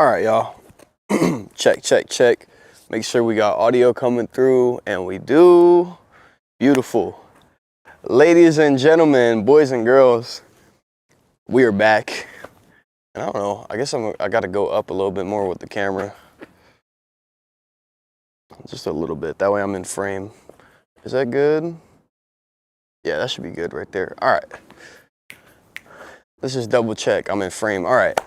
All right, y'all. Check, check, check. Make sure we got audio coming through, and we do. Beautiful. Ladies and gentlemen, boys and girls, we are back. And I don't know, I guess I got to go up a little bit more with the camera. Just a little bit. That way I'm in frame. Is that good? Yeah, that should be good right there. All right. Let's just double check. I'm in frame. All right.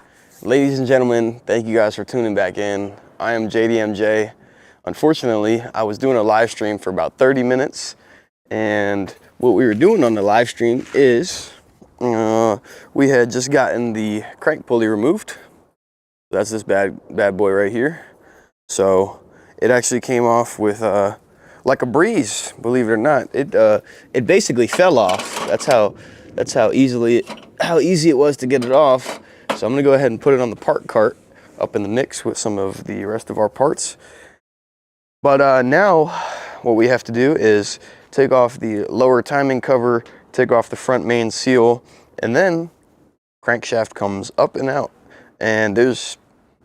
Ladies and gentlemen, thank you guys for tuning back in. I am JDMJ. Unfortunately, I was doing a live stream for about 30 minutes. And what we were doing on the live stream is we had just gotten the crank pulley removed. That's this bad boy right here. So it actually came off with like a breeze, believe it or not. It basically fell off. That's how easy it was to get it off. So I'm gonna go ahead and put it on the part cart up in the mix with some of the rest of our parts. But now what we have to do is take off the lower timing cover, take off the front main seal, and then crankshaft comes up and out. And there's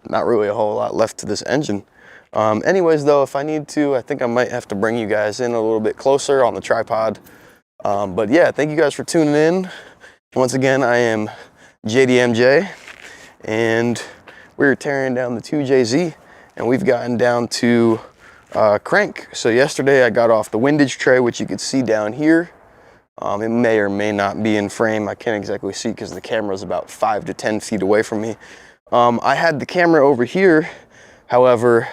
not really a whole lot left to this engine. Anyways though, if I need to, I think I might have to bring you guys in a little bit closer on the tripod. But yeah, thank you guys for tuning in. Once again, I am JDMJ, and we're tearing down the 2JZ, and we've gotten down to crank. So yesterday I got off the windage tray, which you could see down here. It may or may not be in frame. I can't exactly see because the camera is about 5 to 10 feet away from me. I had the camera over here. However,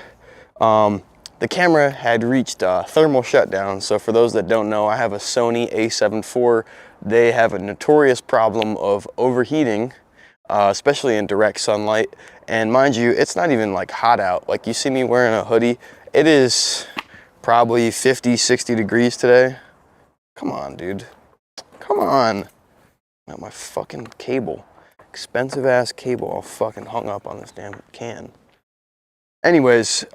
the camera had reached thermal shutdown. So for those that don't know, I have a Sony a7 IV. They have a notorious problem of overheating, especially in direct sunlight. And mind you, it's not even like hot out. Like you see me wearing a hoodie. It is probably 50, 60 degrees today. Come on, dude. Come on. Got my fucking cable. Expensive ass cable all fucking hung up on this damn can. Anyways,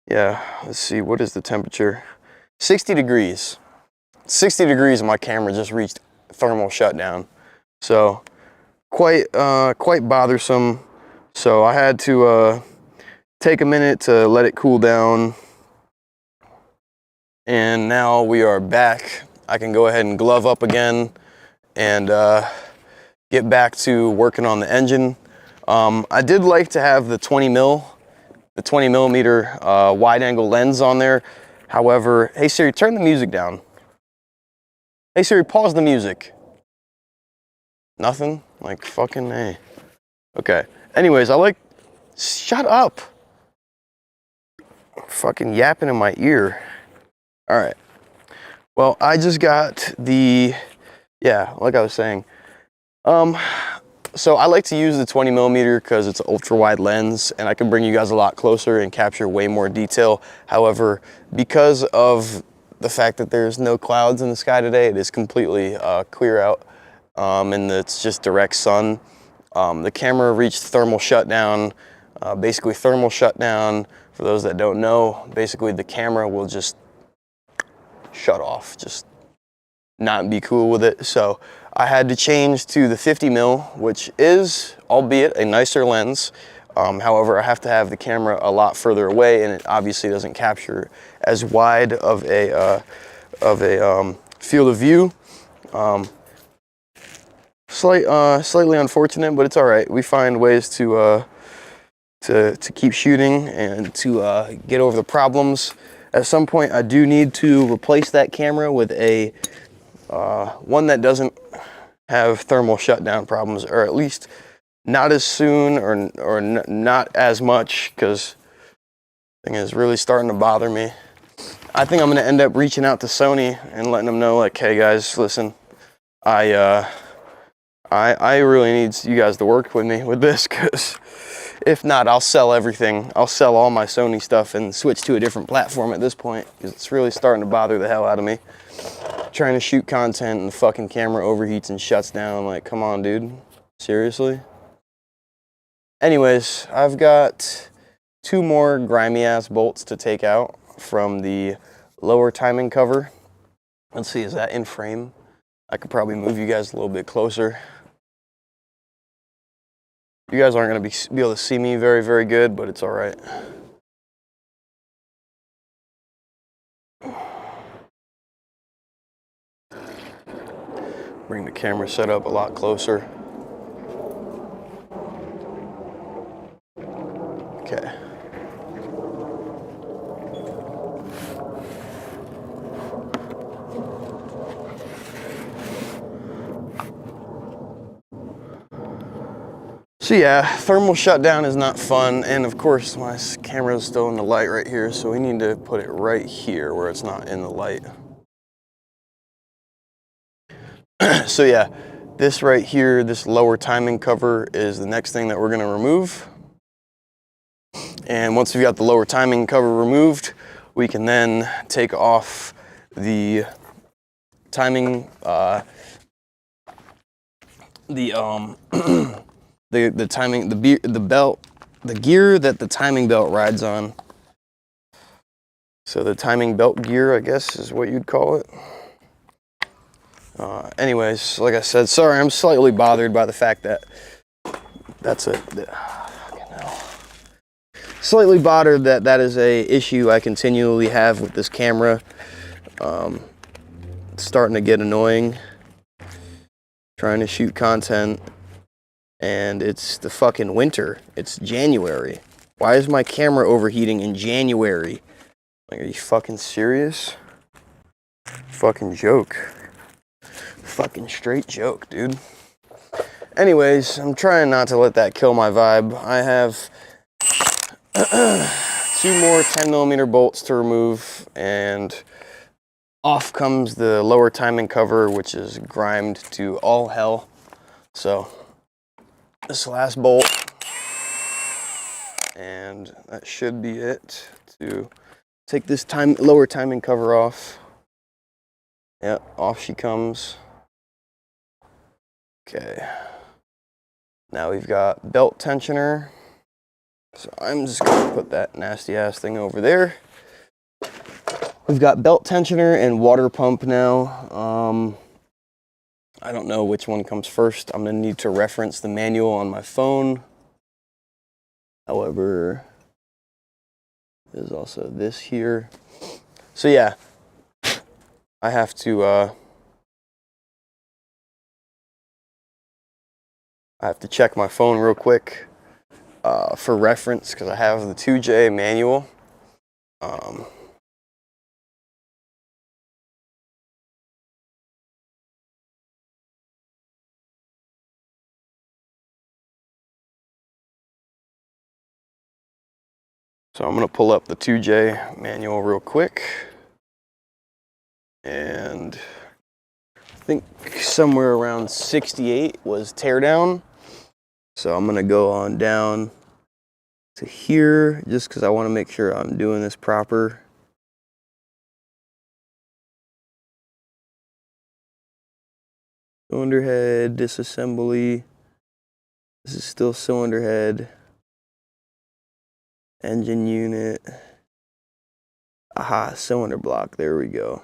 yeah, let's see, what is the temperature? 60 degrees. 60 degrees and my camera just reached thermal shutdown. So quite bothersome. So I had to take a minute to let it cool down. And now we are back. I can go ahead and glove up again and get back to working on the engine. I did like to have the 20 millimeter wide angle lens on there. However, hey Siri, turn the music down. Hey Siri, pause the music. Nothing? Like fucking hey. Okay. Anyways, shut up. Fucking yapping in my ear. All right. Well, I just got yeah, like I was saying. So I like to use the 20 millimeter because it's an ultra wide lens and I can bring you guys a lot closer and capture way more detail. However, because of the fact that there's no clouds in the sky today, it is completely clear out and it's just direct sun. The camera reached thermal shutdown. Basically thermal shutdown, for those that don't know, basically the camera will just shut off, just not be cool with it. So I had to change to the 50 mil, which is, albeit a nicer lens. However, I have to have the camera a lot further away, and it obviously doesn't capture as wide of a field of view. Slightly unfortunate, but it's all right. We find ways to keep shooting and to get over the problems. At some point, I do need to replace that camera with a one that doesn't have thermal shutdown problems, or at least not as soon or not as much, because the thing is really starting to bother me. I think I'm going to end up reaching out to Sony and letting them know, like, hey guys, listen, I really need you guys to work with me with this, because if not, I'll sell everything. I'll sell all my Sony stuff and switch to a different platform at this point, because it's really starting to bother the hell out of me. Trying to shoot content and the fucking camera overheats and shuts down. Like, come on, dude. Seriously? Anyways, I've got 2 more grimy ass bolts to take out from the lower timing cover. Let's see, is that in frame? I could probably move you guys a little bit closer. You guys aren't gonna be able to see me very, very good, but it's all right. Bring the camera set up a lot closer. Okay. So yeah, thermal shutdown is not fun, and of course my camera is still in the light right here, so we need to put it right here where it's not in the light. So yeah, this right here, this lower timing cover is the next thing that we're gonna remove. And once we've got the lower timing cover removed, we can then take off the timing, the timing, the belt, the gear that the timing belt rides on. So the timing belt gear, I guess, is what you'd call it. Anyways, like I said, sorry, I'm slightly bothered by the fact that slightly bothered that that is a issue I continually have with this camera. It's starting to get annoying. Trying to shoot content, and it's the fucking winter. It's January. Why is my camera overheating in January? Like, are you fucking serious? Fucking joke. Fucking straight joke, dude. Anyways, I'm trying not to let that kill my vibe. I have 2 more 10mm bolts to remove, and off comes the lower timing cover, which is grimed to all hell. So this last bolt, and that should be it to take this lower timing cover off. Yep, off she comes. Okay. Now we've got belt tensioner. So I'm just gonna put that nasty ass thing over there. We've got belt tensioner and water pump now. I don't know which one comes first. I'm gonna need to reference the manual on my phone. However, there's also this here. So yeah, I have to check my phone real quick for reference, because I have the 2J manual. So I'm gonna pull up the 2J manual real quick, and I think somewhere around 68 was Teardown. So I'm gonna go on down to here, just because I want to make sure I'm doing this proper. Cylinder head, disassembly. This is still cylinder head. Engine unit. Aha, cylinder block, there we go.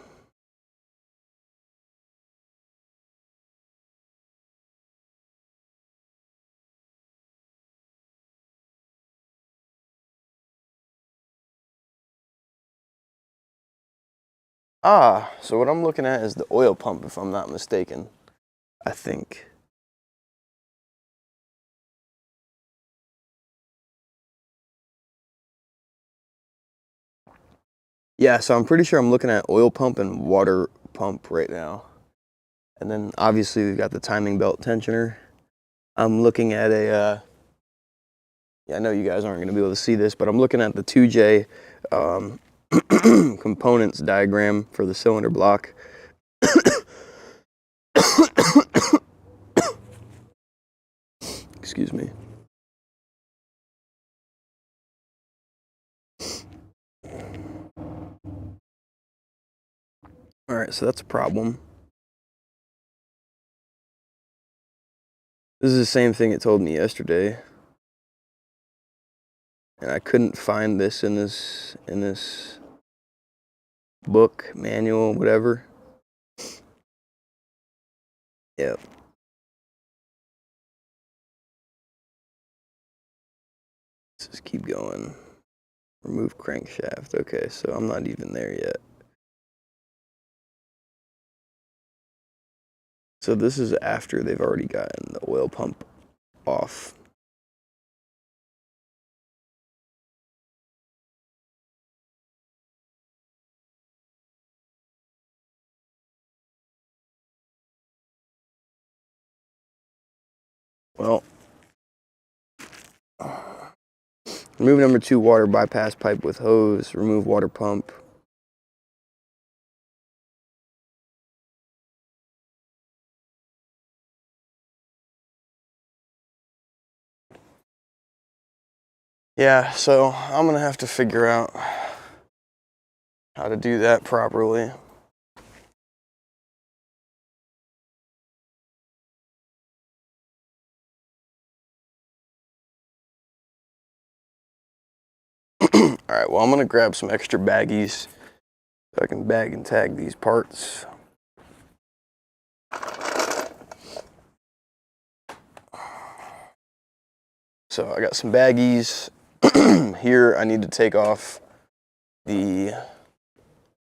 Ah, so what I'm looking at is the oil pump, if I'm not mistaken. I think. Yeah, so I'm pretty sure I'm looking at oil pump and water pump right now. And then obviously we've got the timing belt tensioner. I'm looking at a, yeah, I know you guys aren't gonna be able to see this, but I'm looking at the 2J components diagram for the cylinder block. Excuse me. All right, so that's a problem. This is the same thing it told me yesterday. And I couldn't find this in this book, manual, whatever. Yep. Let's just keep going. Remove crankshaft. Okay, so I'm not even there yet. So this is after they've already gotten the oil pump off. Well, remove number 2 water bypass pipe with hose. Remove water pump. Yeah, so I'm gonna have to figure out how to do that properly. All right, well, I'm gonna grab some extra baggies so I can bag and tag these parts. So I got some baggies. Here I need to take off the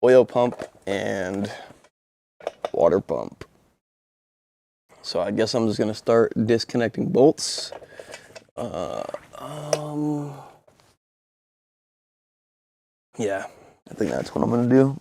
oil pump and water pump. So I guess I'm just gonna start disconnecting bolts. Yeah, I think that's what I'm gonna do.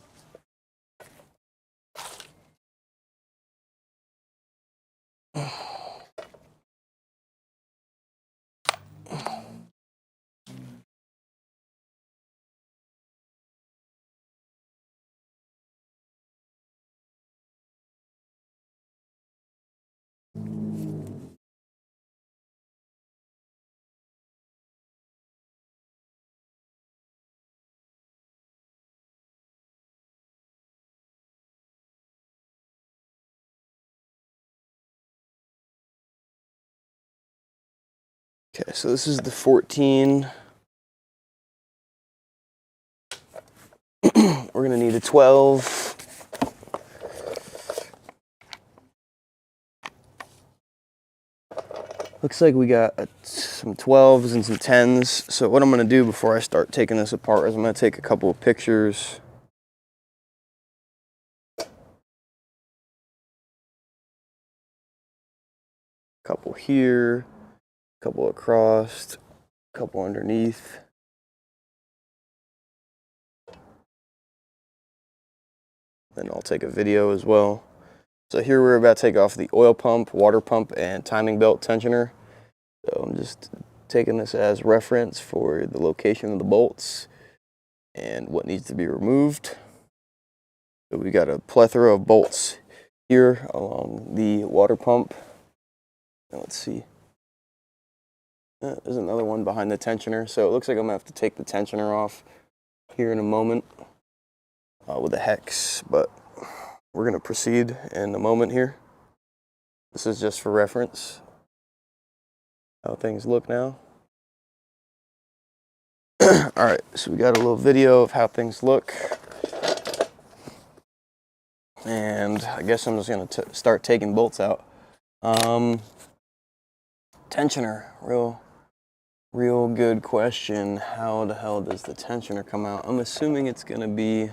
Okay, so this is the 14. We're gonna need a 12. Looks like we got some 12s and some 10s. So what I'm gonna do before I start taking this apart is I'm gonna take a couple of pictures. Couple here, couple across, couple underneath. Then I'll take a video as well. So here we're about to take off the oil pump, water pump, and timing belt tensioner. So I'm just taking this as reference for the location of the bolts and what needs to be removed. So we got a plethora of bolts here along the water pump. And let's see. There's another one behind the tensioner. So it looks like I'm gonna have to take the tensioner off here in a moment with a hex, but we're gonna proceed in a moment here. This is just for reference, how things look now. All right, so we got a little video of how things look. And I guess I'm just gonna start taking bolts out. Tensioner, real good question. How the hell does the tensioner come out? I'm assuming it's gonna be,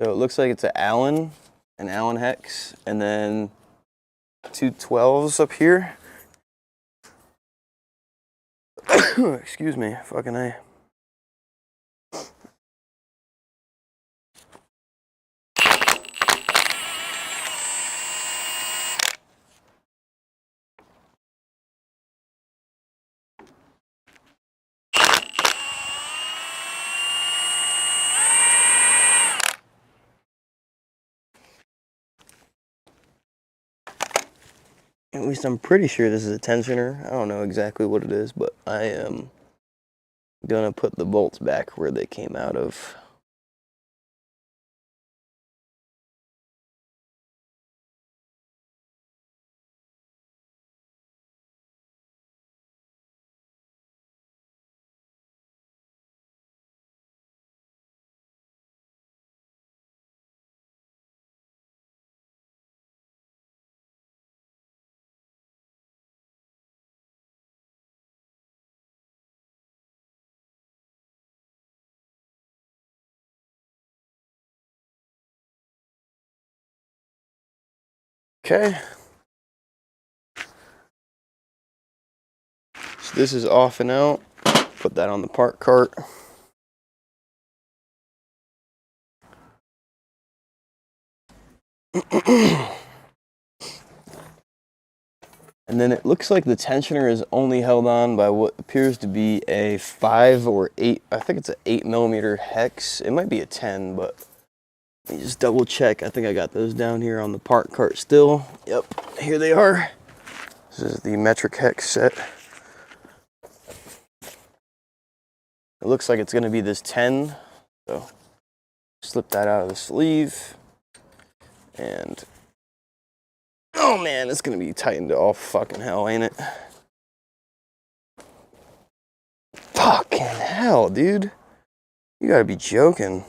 So it looks like it's an Allen hex, and then 2 12s up here. Excuse me, fucking A. At least I'm pretty sure this is a tensioner. I don't know exactly what it is, but I am gonna put the bolts back where they came out of. Okay. So this is off and out. Put that on the park cart. And then it looks like the tensioner is only held on by what appears to be a 5 or 8, I think it's an 8mm hex. It might be a 10, but let me just double check. I think I got those down here on the park cart still. Yep, here they are. This is the metric hex set. It looks like it's gonna be this 10, so slip that out of the sleeve. And oh man, it's gonna be tightened to all fucking hell, ain't it? Fucking hell, dude. You gotta be joking.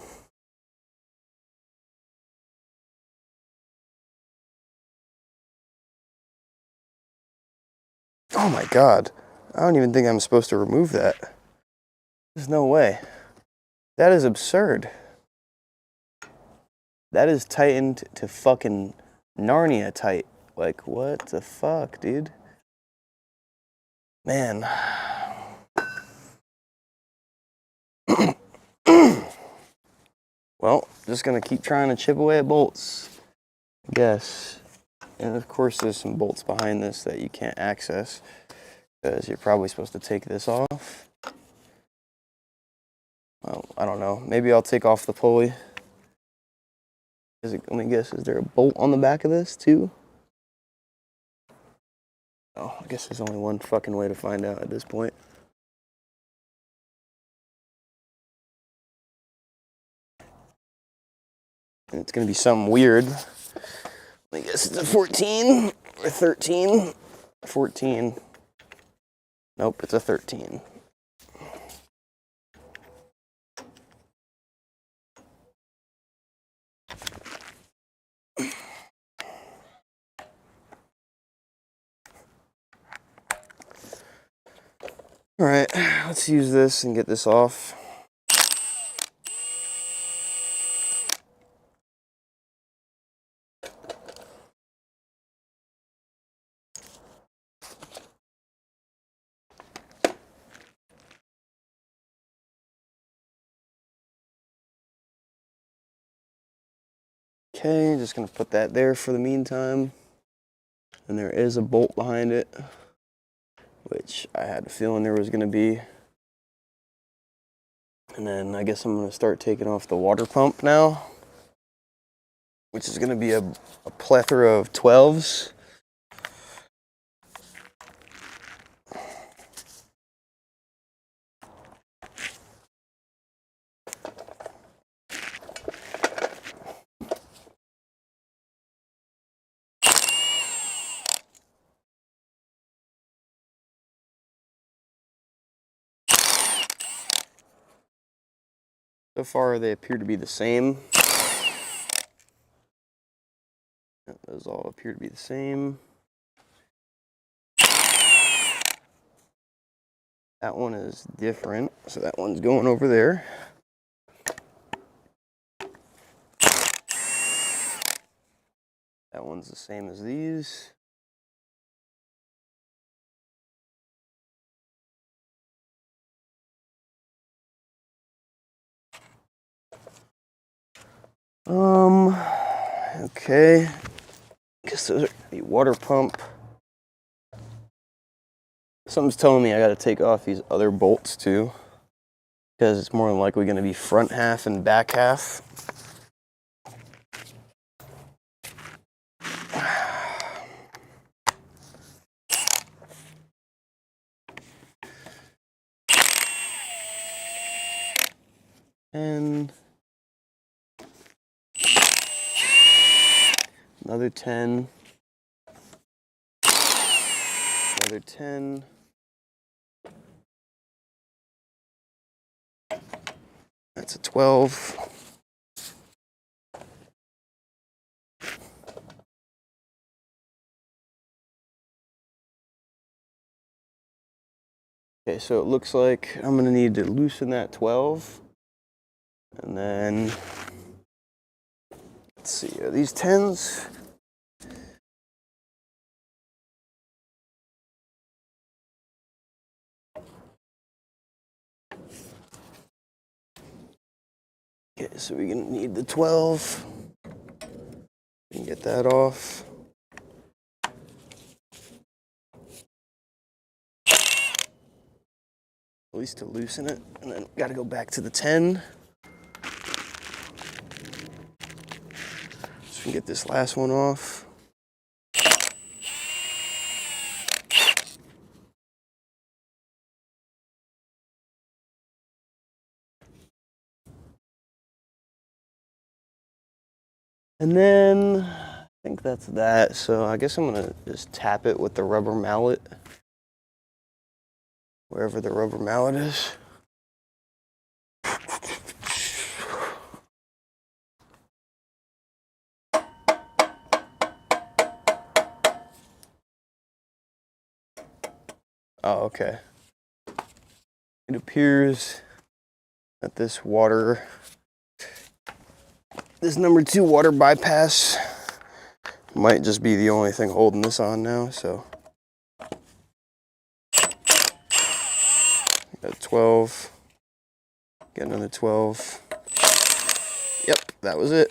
Oh my god. I don't even think I'm supposed to remove that. There's no way. That is absurd. That is tightened to fucking Narnia tight. Like, what the fuck, dude? Man. Well, just gonna keep trying to chip away at bolts, I guess. And of course there's some bolts behind this that you can't access, because you're probably supposed to take this off. Well, I don't know. Maybe I'll take off the pulley. Let me guess, is there a bolt on the back of this too? Oh, I guess there's only one fucking way to find out at this point. And it's gonna be something weird. I guess it's a 14 or 13. 14. Nope, it's a 13. All right, let's use this and get this off. Okay, just gonna put that there for the meantime. And there is a bolt behind it, which I had a feeling there was gonna be. And then I guess I'm gonna start taking off the water pump now, which is gonna be a plethora of 12s. So far, they appear to be the same. Those all appear to be the same. That one is different, so that one's going over there. That one's the same as these. Okay. Guess those are the water pump. Something's telling me I gotta take off these other bolts too, because it's more than likely gonna be front half and back half. And another 10. Another 10. That's a 12. Okay, so it looks like I'm gonna need to loosen that 12. And then, let's see, are these 10s? So we're gonna need the 12. We can get that off. At least to loosen it. And then gotta go back to the 10. So we can get this last one off. And then I think that's that. So I guess I'm gonna just tap it with the rubber mallet, wherever the rubber mallet is. Oh, okay. It appears that this number 2 water bypass might just be the only thing holding this on now, so. Got 12, get another 12. Yep, that was it.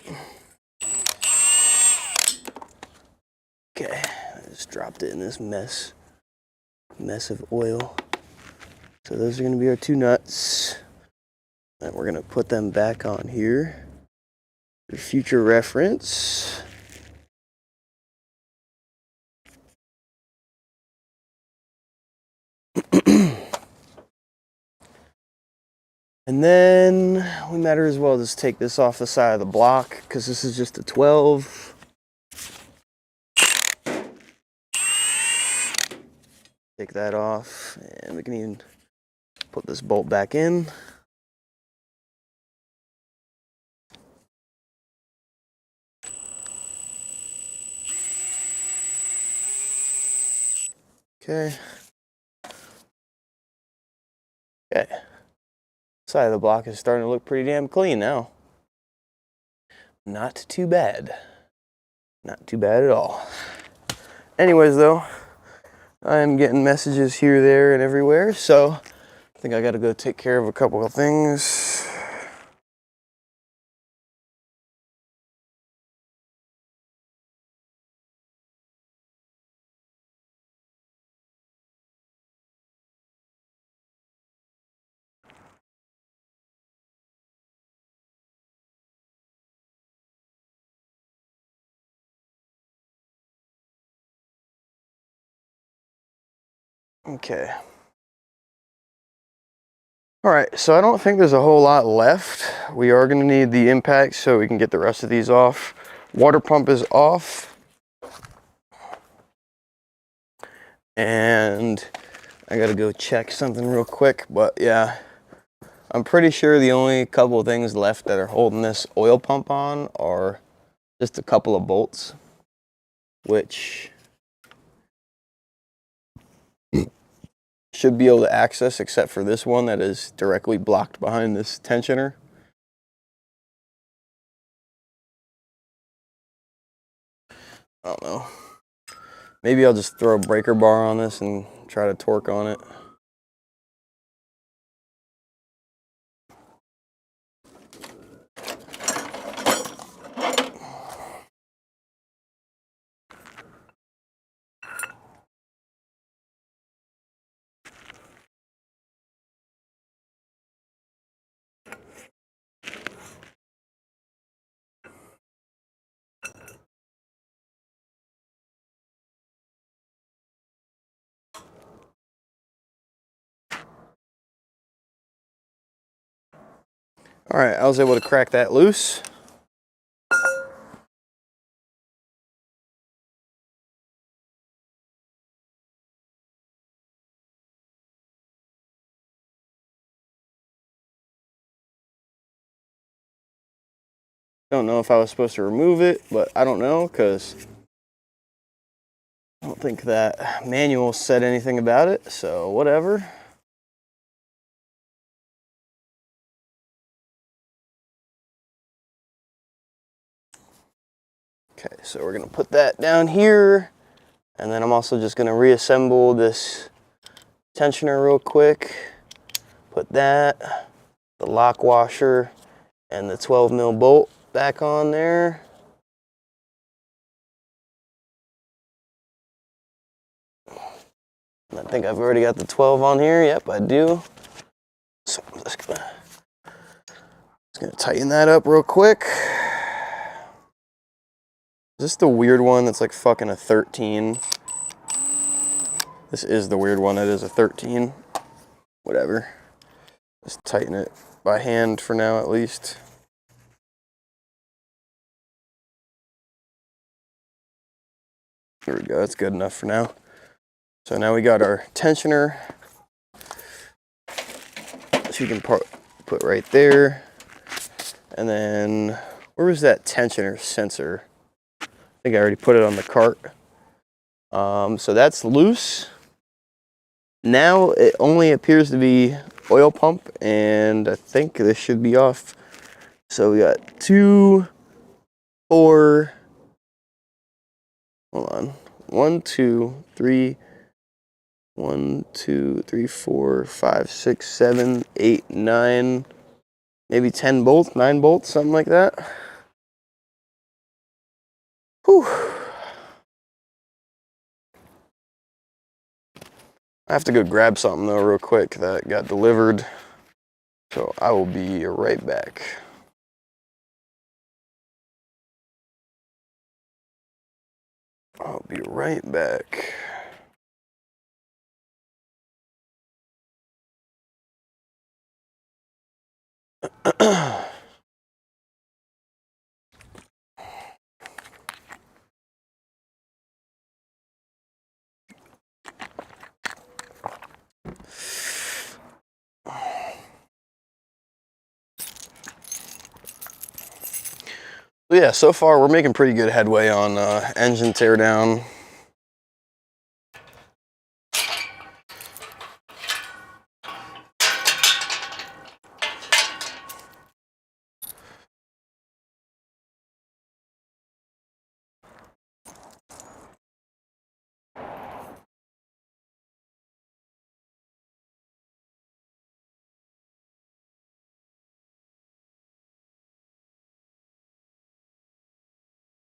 Okay, I just dropped it in this mess of oil. So those are gonna be our 2 nuts. And we're gonna put them back on here for future reference. And then we might as well just take this off the side of the block because this is just a 12. Take that off and we can even put this bolt back in. Okay. Okay. Side of the block is starting to look pretty damn clean now. Not too bad. Not too bad at all. Anyways though, I am getting messages here, there, and everywhere, so I think I gotta go take care of a couple of things. Okay. All right, so I don't think there's a whole lot left. We are gonna need the impact so we can get the rest of these off. Water pump is off. And I gotta go check something real quick, but yeah, I'm pretty sure the only couple of things left that are holding this oil pump on are just a couple of bolts, which should be able to access except for this one that is directly blocked behind this tensioner. I don't know. Maybe I'll just throw a breaker bar on this and try to torque on it. All right, I was able to crack that loose. Don't know if I was supposed to remove it, but I don't know because I don't think that manual said anything about it, so whatever. Okay, so we're gonna put that down here, and then I'm also just gonna reassemble this tensioner real quick. Put that, the lock washer, And the 12 mil bolt back on there. I think I've already got the 12 on here. Yep, I do. So I'm just gonna tighten that up real quick. Is this the weird one that's like fucking a 13? This is the weird one. It is a 13. Whatever. Just tighten it by hand for now at least. There we go. That's good enough for now. So now we got our tensioner. So you can put right there. And then, where was that tensioner sensor? I think I already put it on the cart. So that's loose. Now it only appears to be oil pump, and I think this should be off. So we got 2, 4, hold on, 1, 2, 3, 1, 2, 3, 4, 5, 6, 7, 8, 9, maybe 10 bolts, 9 bolts, something like that. Whew. I have to go grab something though real quick that got delivered. So I will be right back. I'll be right back. Yeah, so far we're making pretty good headway on engine teardown.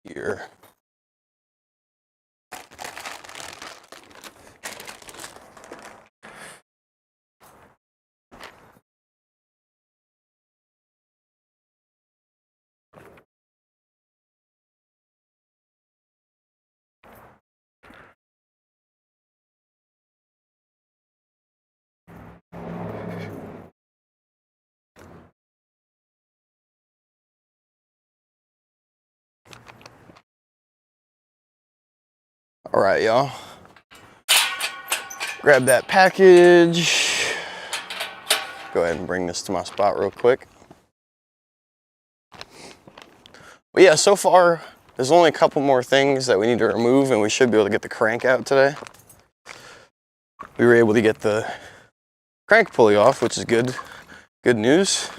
Here. All right, y'all. Grab that package. Go ahead and bring this to my spot real quick. But yeah, so far, there's only a couple more things that we need to remove and we should be able to get the crank out today. We were able to get the crank pulley off, which is good news.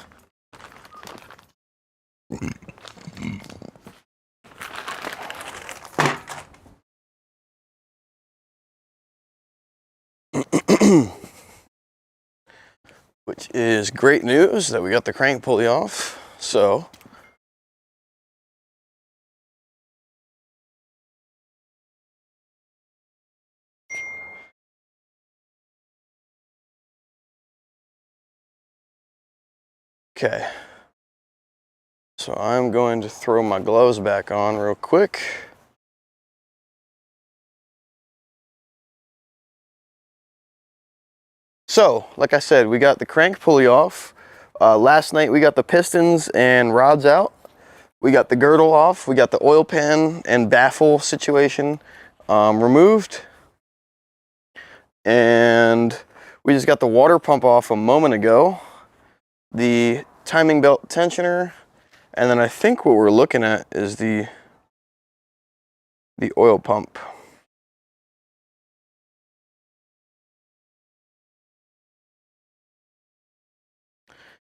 Which is great news that we got the crank pulley off. So okay. So I'm going to throw my gloves back on real quick. So, like I said, we got the crank pulley off. Last night we got the pistons and rods out. We got the girdle off. We got the oil pan and baffle situation removed. And we just got the water pump off a moment ago. The timing belt tensioner. And then I think what we're looking at is the oil pump.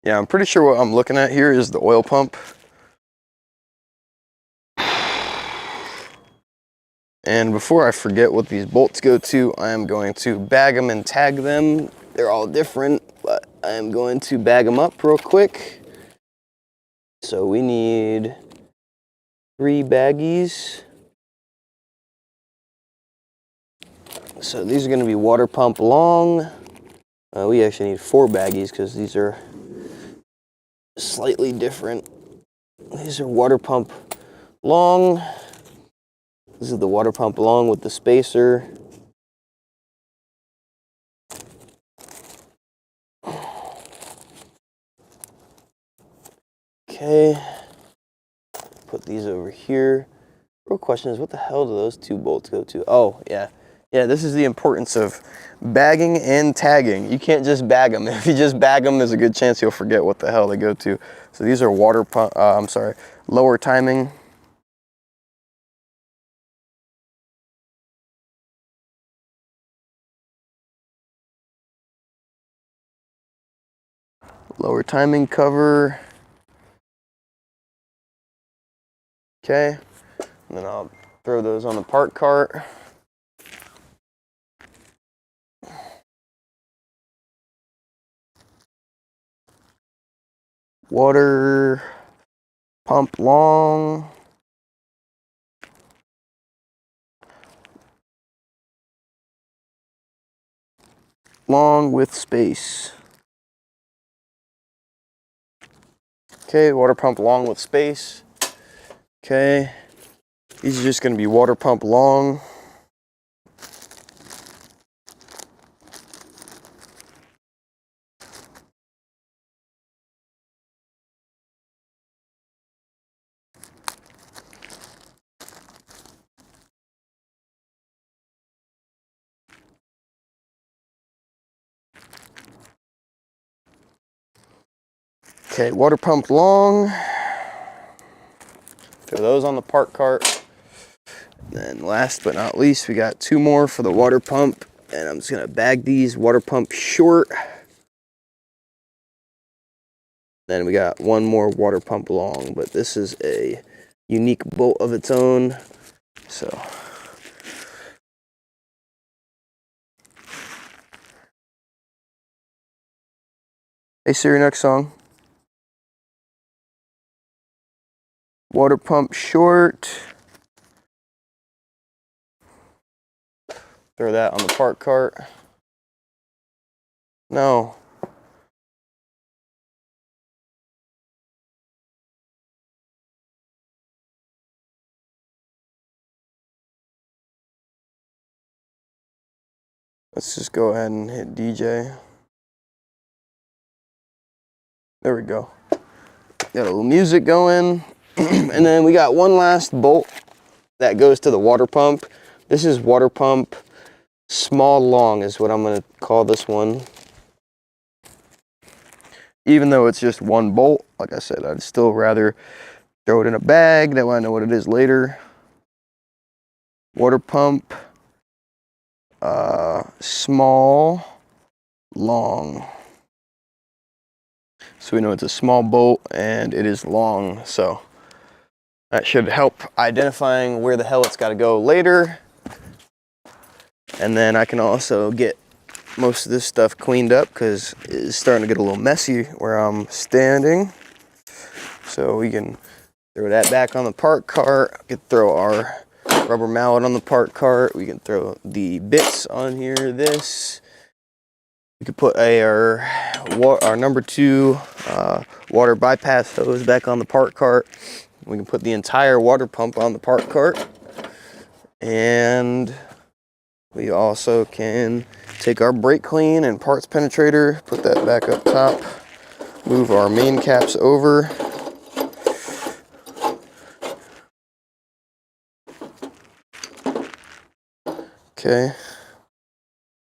Yeah, I'm pretty sure what I'm looking at here is the oil pump. And before I forget what these bolts go to, I am going to bag them and tag them. They're all different, but I am going to bag them up real quick. So we need 3 baggies. So these are going to be water pump long. We actually need 4 baggies because these are slightly different. These are water pump long. This is the water pump long with the spacer. Okay, put these over here. Real question is, what the hell do those 2 bolts go to? Oh, yeah. Yeah, this is the importance of bagging and tagging. You can't just bag them. If you just bag them, there's a good chance you'll forget what the hell they go to. So these are water pump, lower timing. Lower timing cover. Okay, and then I'll throw those on the park cart. Water pump long. Long with space. Okay, water pump long with space. Okay, these are just going to be water pump long. Okay, water pump long. Throw those on the park cart. Then last but not least, we got 2 more for the water pump. And I'm just going to bag these water pump short. Then we got 1 more water pump long, but this is a unique bolt of its own. So hey Siri, next song. Water pump short. Throw that on the park cart. No. Let's just go ahead and hit DJ. There we go. Got a little music going. And then we got 1 last bolt that goes to the water pump. This is water pump small long is what I'm going to call this one. Even though it's just 1 bolt, like I said, I'd still rather throw it in a bag. That way I know what it is later. Water pump, small, long. So we know it's a small bolt and it is long. So that should help identifying where the hell it's got to go later. And then I can also get most of this stuff cleaned up because it's starting to get a little messy where I'm standing. So we can throw that back on the park cart. We can throw our rubber mallet on the park cart. We can throw the bits on here, this. We could put our number 2 water bypass hose back on the park cart. We can put the entire water pump on the park cart. And we also can take our brake clean and parts penetrator, put that back up top, move our main caps over. Okay,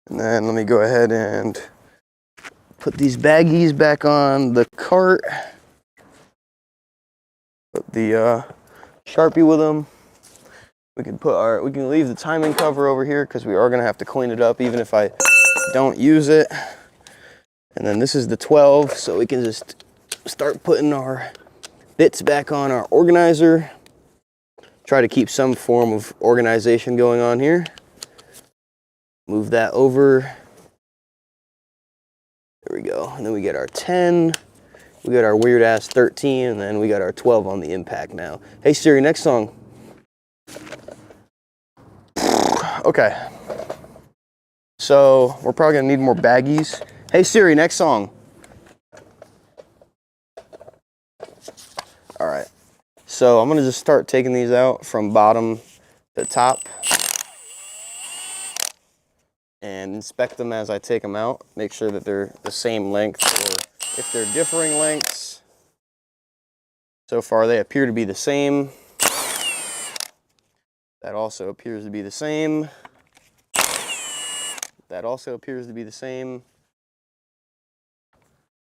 and then let me go ahead and put these baggies back on the cart. Put the Sharpie with them. We can leave the timing cover over here because we are gonna have to clean it up even if I don't use it. And then this is the 12, so we can just start putting our bits back on our organizer. Try to keep some form of organization going on here. Move that over. There we go. And then we get our 10. We got our weird ass 13, and then we got our 12 on the impact now. Hey Siri, next song. Okay. So we're probably gonna need more baggies. Hey Siri, next song. All right. So I'm gonna just start taking these out from bottom to top and inspect them as I take them out. Make sure that they're the same length, or if they're differing lengths. So far they appear to be the same. That also appears to be the same. That also appears to be the same.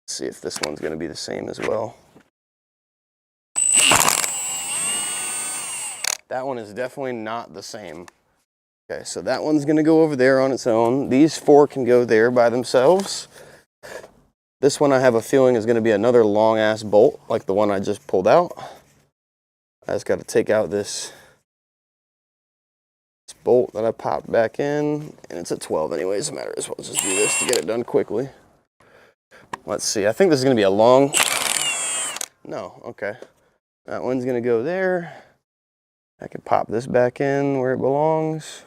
Let's see if this one's gonna be the same as well. That one is definitely not the same. Okay, so that one's gonna go over there on its own. These 4 can go there by themselves. This one I have a feeling is gonna be another long ass bolt like the one I just pulled out. I just gotta take out this bolt that I popped back in, and it's a 12 anyways. It matters. We'll just do this to get it done quickly. Let's see, I think this is gonna be a long, no, okay. That one's gonna go there. I can pop this back in where it belongs.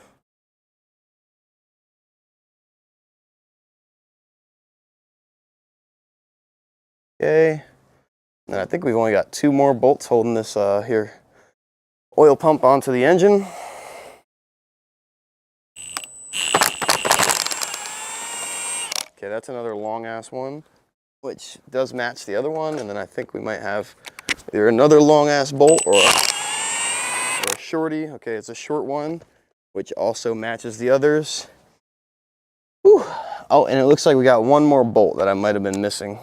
Okay, and I think we've only got 2 more bolts holding this here oil pump onto the engine. Okay, that's another long ass one, which does match the other one, and then I think we might have either another long ass bolt or a shorty. Okay, it's a short one, which also matches the others. Whew. Oh, and it looks like we got 1 more bolt that I might have been missing.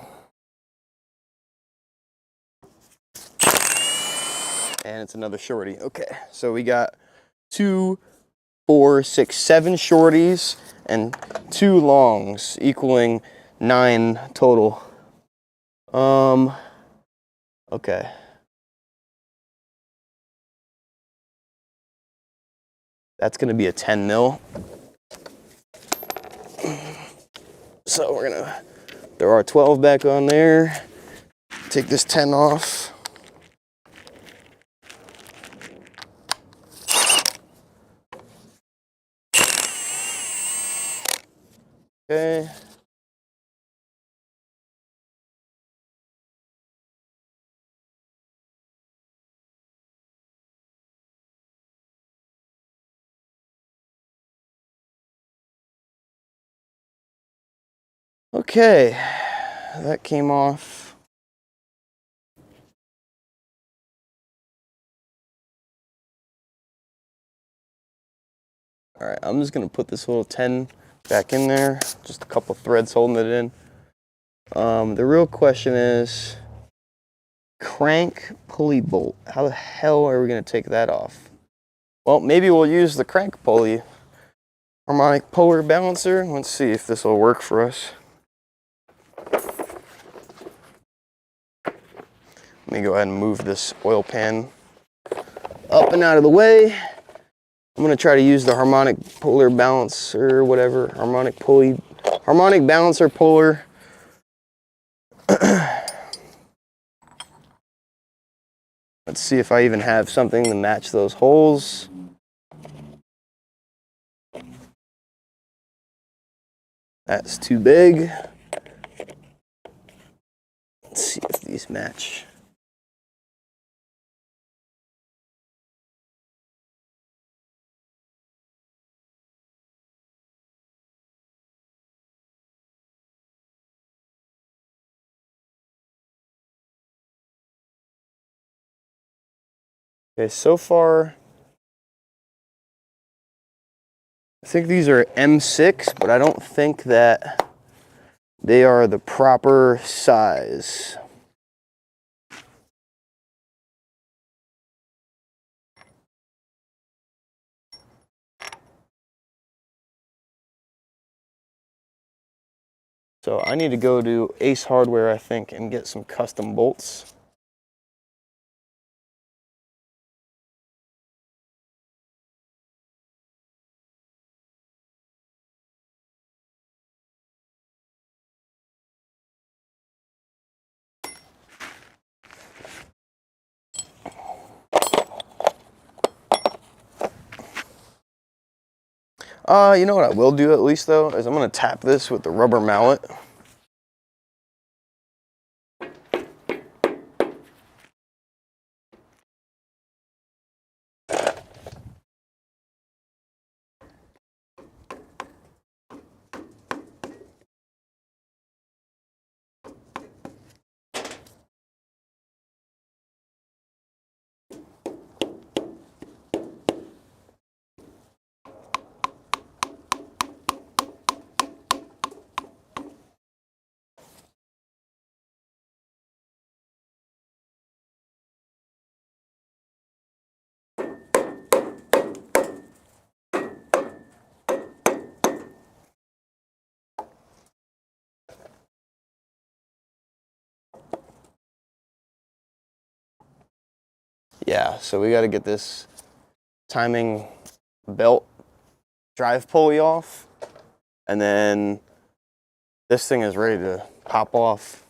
And it's another shorty. Okay, so we got 2, 4, 6, 7 shorties and 2 longs, equaling 9 total. Okay. That's gonna be a 10 mil. So we're gonna throw our 12 back on there, take this 10 off. Okay. Okay, that came off. All right, I'm just gonna put this little 10 back in there. Just a couple threads holding it in. The real question is, crank pulley bolt. How the hell are we gonna take that off? Well, maybe we'll use the crank pulley harmonic polar balancer. Let's see if this will work for us. Let me go ahead and move this oil pan up and out of the way. I'm gonna try to use the harmonic polar balancer, whatever, harmonic balancer polar. Let's see if I even have something to match those holes. That's too big. Let's see if these match. Okay, so far, I think these are M6, but I don't think that they are the proper size. So I need to go to Ace Hardware, I think, and get some custom bolts. You know what I will do at least though, is I'm gonna tap this with the rubber mallet. Yeah, so we got to get this timing belt drive pulley off, and then this thing is ready to pop off.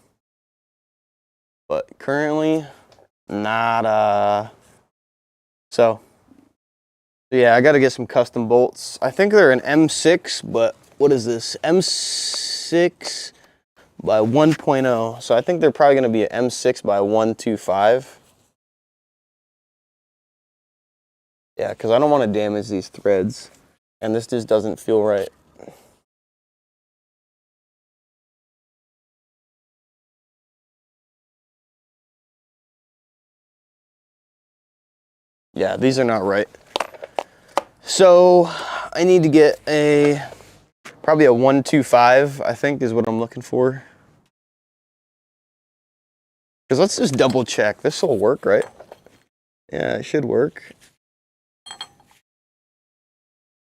But currently, nada. So yeah, I got to get some custom bolts. I think they're an M6, but what is this? M6 by 1.0. So I think they're probably going to be an M6 by 125. Yeah, because I don't want to damage these threads, and this just doesn't feel right. Yeah, these are not right. So I need to get probably a 125, I think is what I'm looking for. Because let's just double check. This will work, right? Yeah, it should work.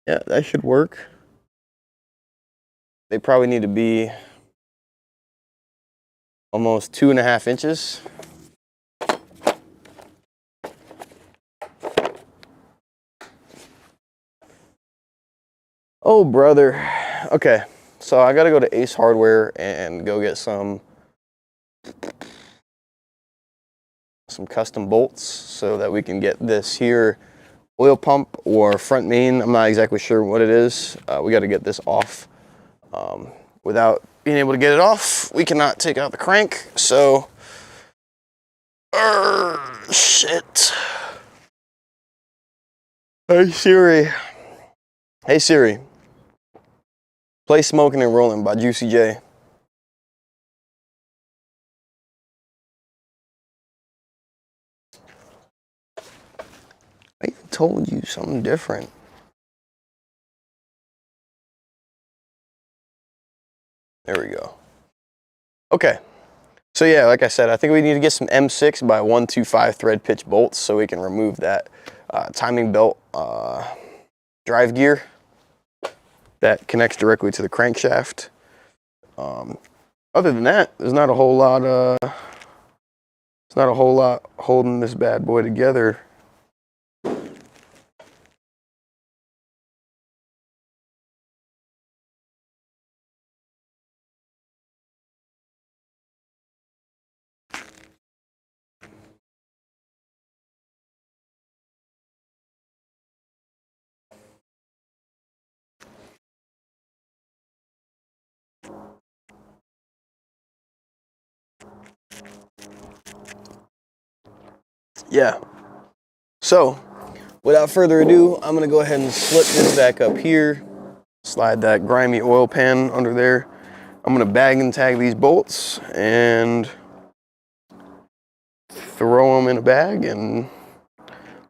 Yeah, that should work. They probably need to be almost 2.5 inches. Oh, brother. Okay, so I gotta go to Ace Hardware and go get some custom bolts so that we can get this here oil pump or front main. I'm not exactly sure what it is. We got to get this off. Without being able to get it off, we cannot take out the crank. So, shit. Hey Siri. Hey Siri. Play Smoking and Rolling by Juicy J. I even told you something different. There we go. Okay. So yeah, like I said, I think we need to get some M6 by 125 thread pitch bolts so we can remove that timing belt drive gear that connects directly to the crankshaft. Other than that, there's not a whole lot. It's not a whole lot holding this bad boy together. Yeah. So, without further ado, I'm gonna go ahead and slip this back up here. Slide that grimy oil pan under there. I'm gonna bag and tag these bolts and throw them in a bag, and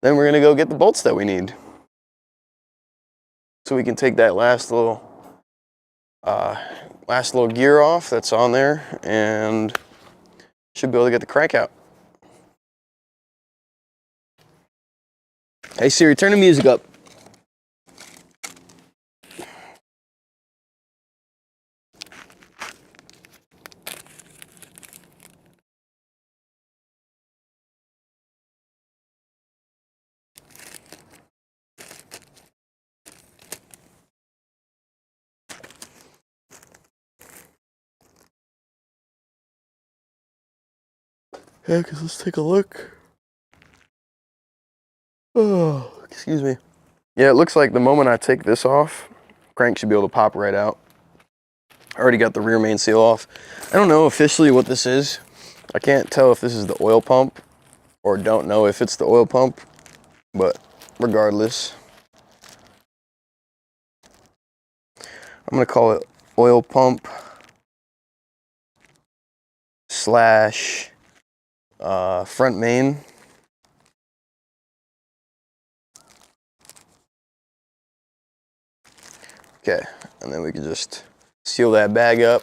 then we're gonna go get the bolts that we need. So we can take that last little gear off that's on there, and should be able to get the crank out. Hey Siri, turn the music up. Yeah, because let's take a look. Oh, excuse me. Yeah, it looks like the moment I take this off, crank should be able to pop right out. I already got the rear main seal off. I don't know officially what this is. I can't tell if this is the oil pump or don't know if it's the oil pump, but regardless, I'm gonna call it oil pump slash front main. Okay, and then we can just seal that bag up,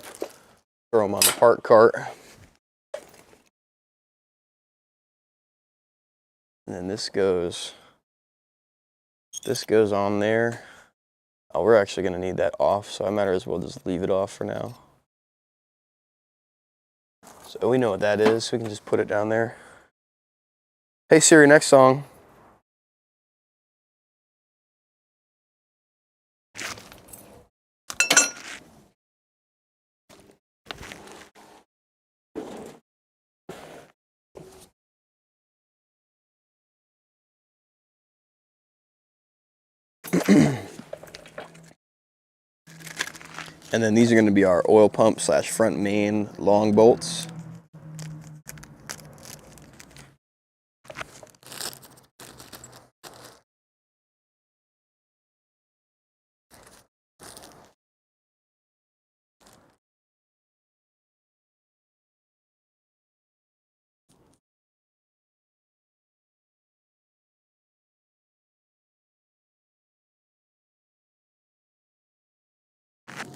throw them on the park cart. And then this goes on there. Oh, we're actually gonna need that off, so I might as well just leave it off for now. So we know what that is, so we can just put it down there. Hey Siri, next song. And then these are gonna be our oil pump slash front main long bolts.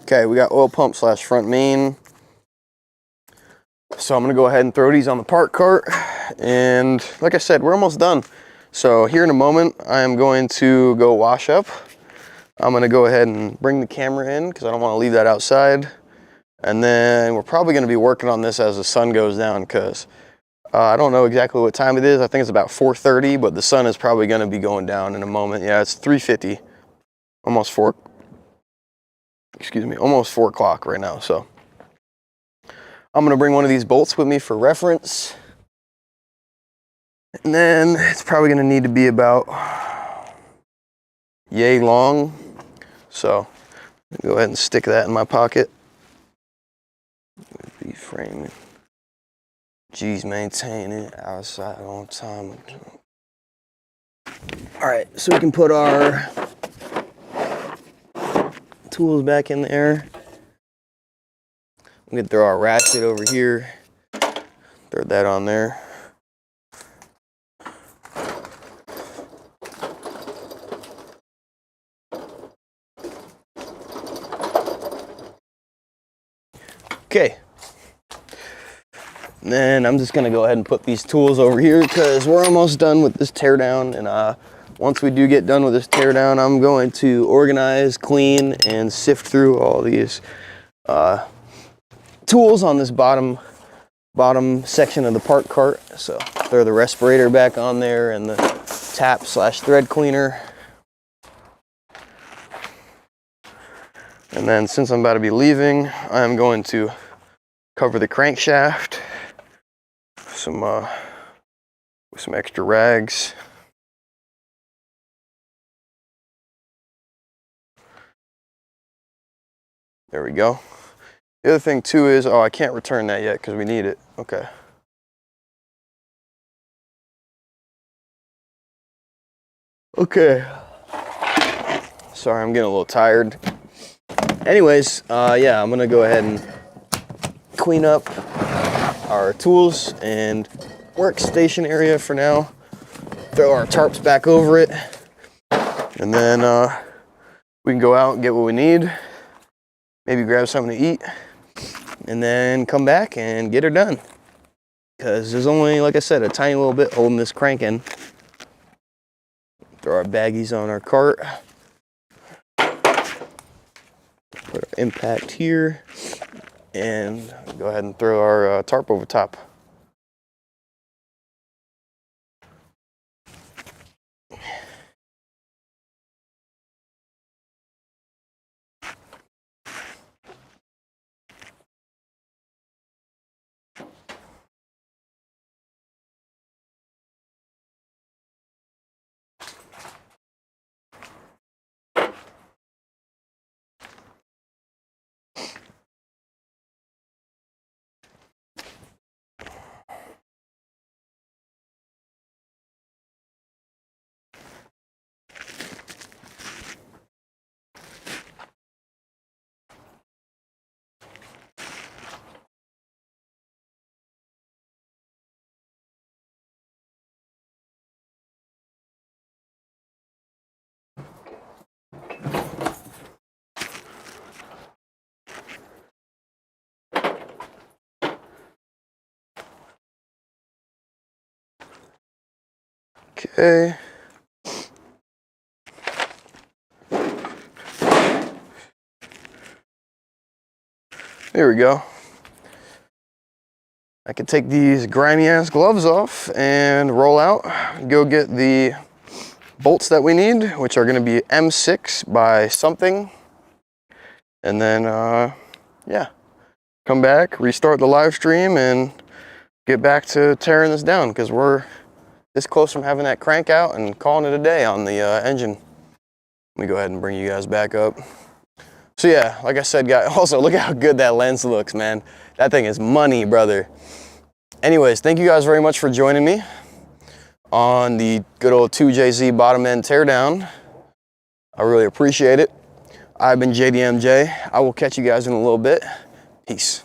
Okay, we got oil pump slash front main. So I'm gonna go ahead and throw these on the park cart. And like I said, we're almost done. So here in a moment, I am going to go wash up. I'm gonna go ahead and bring the camera in because I don't wanna leave that outside. And then we're probably gonna be working on this as the sun goes down because I don't know exactly what time it is. I think it's about 4:30, but the sun is probably gonna be going down in a moment. Yeah, it's 3:50, almost almost 4 o'clock right now. So I'm gonna bring one of these bolts with me for reference. And then it's probably gonna need to be about yay long. So go ahead and stick that in my pocket. Be framing. G's maintaining outside on time. All right, so we can put our tools back in there. We can throw our ratchet over here. Throw that on there. Okay. And then I'm just gonna go ahead and put these tools over here because we're almost done with this teardown. And once we do get done with this teardown, I'm going to organize, clean, and sift through all these tools on this bottom section of the park cart. So throw the respirator back on there and the tap slash thread cleaner. And then since I'm about to be leaving, I'm going to cover the crankshaft with some extra rags. There we go. The other thing too is, oh, I can't return that yet because we need it. Okay. Okay. Sorry, I'm getting a little tired. Anyways, yeah, I'm gonna go ahead and clean up our tools and workstation area for now. Throw our tarps back over it. And then we can go out and get what we need. Maybe grab something to eat. And then come back and get her done. Because there's only, like I said, a tiny little bit holding this crank in. Throw our baggies on our cart. Put our impact here. And go ahead and throw our tarp over top. Okay. There we go. I can take these grimy ass gloves off and roll out, go get the bolts that we need, which are gonna be M6 by something. And then, yeah, come back, restart the live stream and get back to tearing this down because we're this close from having that crank out and calling it a day on the engine. Let me go ahead and bring you guys back up. So yeah, like I said, guys, also look at how good that lens looks, man. That thing is money, brother. Anyways, thank you guys very much for joining me on the good old 2JZ bottom end teardown. I really appreciate it. I've been JDMJ. I will catch you guys in a little bit. Peace.